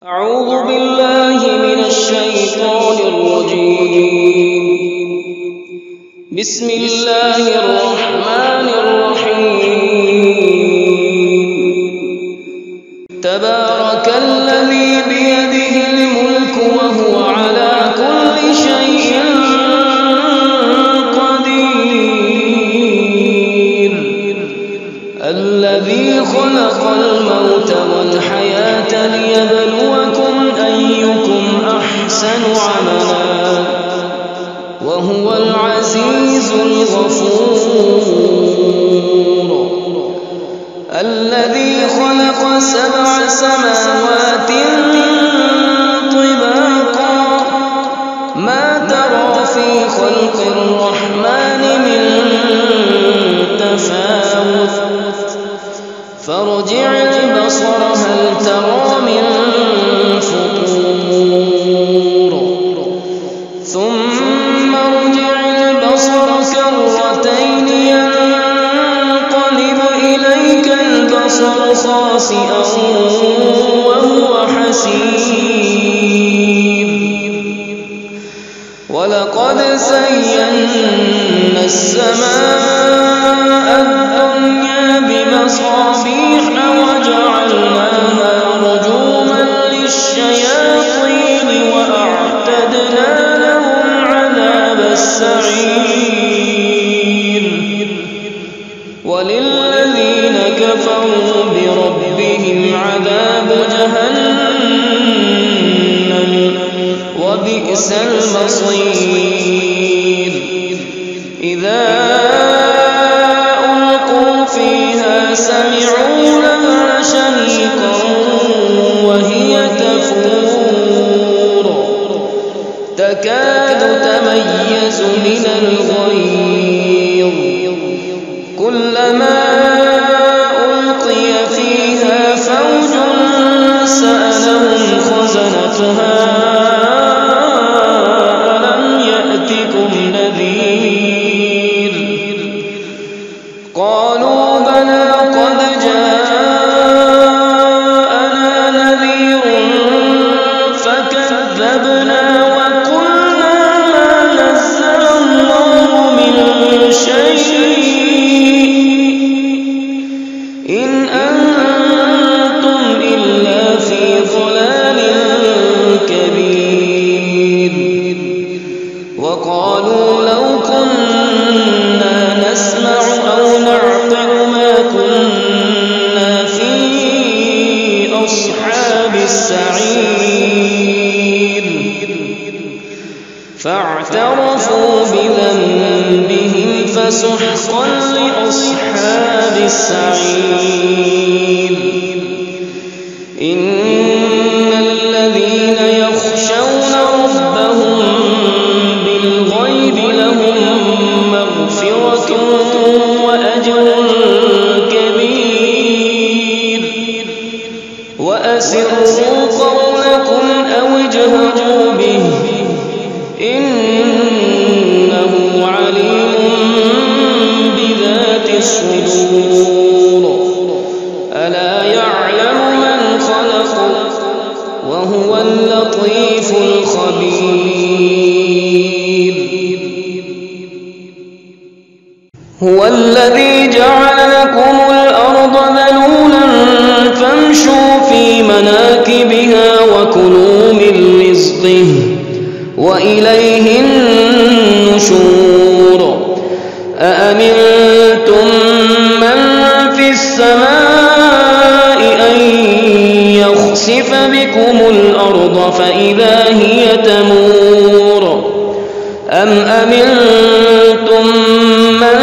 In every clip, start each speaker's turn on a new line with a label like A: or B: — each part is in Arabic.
A: أعوذ بالله من الشيطان الرجيم. بسم الله الرحمن الرحيم. تبارك الذي بيده الملك وهو على كل شيء قدير. الذي خلق الموت والحياة ليبلوكم أيكم أحسن عملا وهو العزيز الغفور. الذي خلق 7 سماوات طباقا ما ترى في خلق الرحمن من تفاوت فارجع البصر هل ترى من فطور ثم ارجع البصر كرتين ينقلب إليك البصر خاسئا وهو حسير. ولقد زينا السماء الدنيا بمصابيح وجعلناها رجوما للشياطين وأعتدنا لهم عذاب السعير. وللذين كفروا بربهم عذاب جهنم وبئس المصير. إذا ألقوا فيها سمعوا لها شهيقا وهي تفور تكاد تميز من الغيظ كلما ألقي فيها فوج سألهم خزنتها ألم يأتكم نذير قالوا بلى قد جاءنا نذير فكذبنا وقلنا ما نزل الله من شيء إن أنتم إلا في ضلال كبير. وقالوا لو كنا نسمع أو نعقل ما كنا في أصحاب السعير. فاعترفوا بذنبهم فسحقا لأصحاب السعير. إن الذين يخشون ربهم بالغيب لهم مغفرة وأجر كبير. وأسروا قولكم أو اجهروا به إنه عليم بذات الصدور. ألا يعلم من خلق وهو اللطيف الخبير. هو الذي جعل لكم الأرض ذلولا فامشوا في مناكبها وكلوا من رزقه وإليه النشور. أأمنتم من في السماء أن يخسف بكم الأرض فإذا هي تمور أم أمنتم من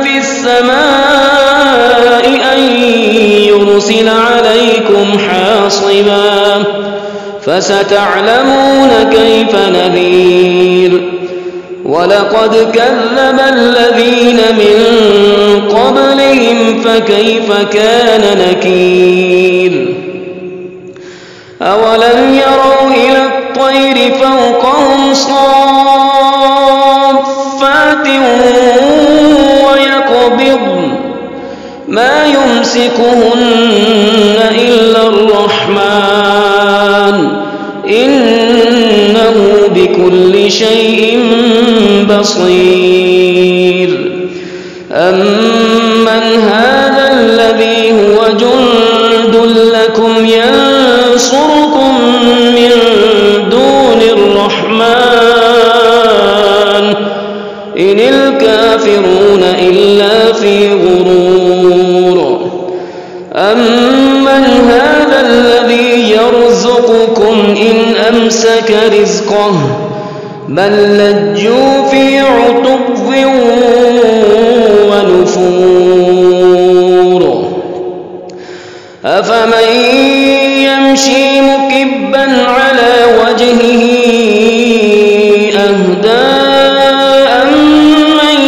A: في السماء أن يرسل عليكم حاصبا فستعلمون كيف نذير. ولقد كذب الذين من قبلهم فكيف كان نكير. أولم يروا إلى الطير فوقهم صافات ويقبضن ما يمسكهن إلا الرحمن بكل شيء بصير. أمن هذا الذي هو جند لكم ينصركم من دون الرحمن إن الكافرون إلا في غرور. أمن هذا الذي يرزقكم إن أمسك رزقه بل لجوا في عتب ونفور. أفمن يمشي مكبا على وجهه أهدى أمن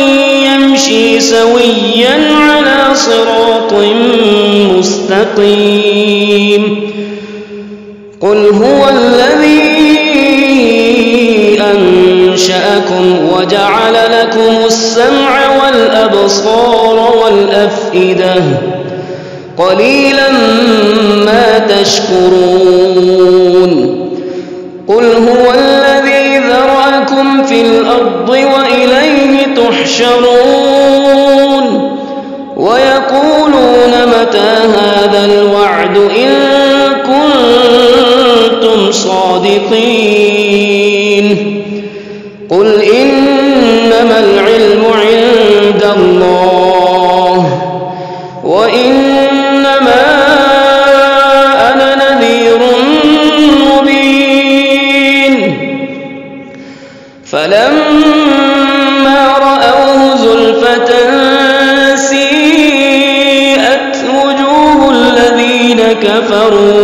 A: يمشي سويا على صراط مستقيم. قل هو الذي أنشأكم وجعل لكم السمع والأبصار والأفئدة قليلا ما تشكرون. قل هو الذي ذرأكم في الأرض وإليه تحشرون ويقولون متى هذا الوعد إن كنتم صادقين. قل إنما العلم عند الله وإنما أنا نذير مبين. فلما رأوه زلفة سيئت وجوه الذين كفروا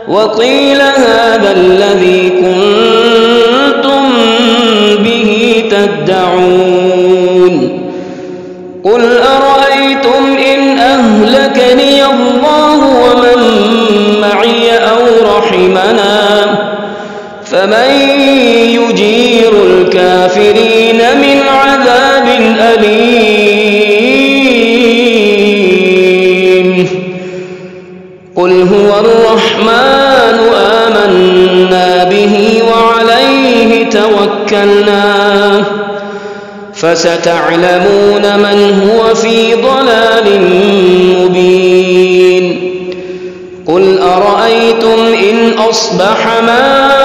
A: وقيل هذا الذي كنتم به تدعون. قل أرأيتم إن أهلكني الله ومن معي أو رحمنا فمن يجير الكافرين من عذاب أليم. قل هو الرحمن آمنا به وعليه توكلنا فستعلمون من هو في ضلال مبين. قل أرأيتم إن أصبح ماؤكم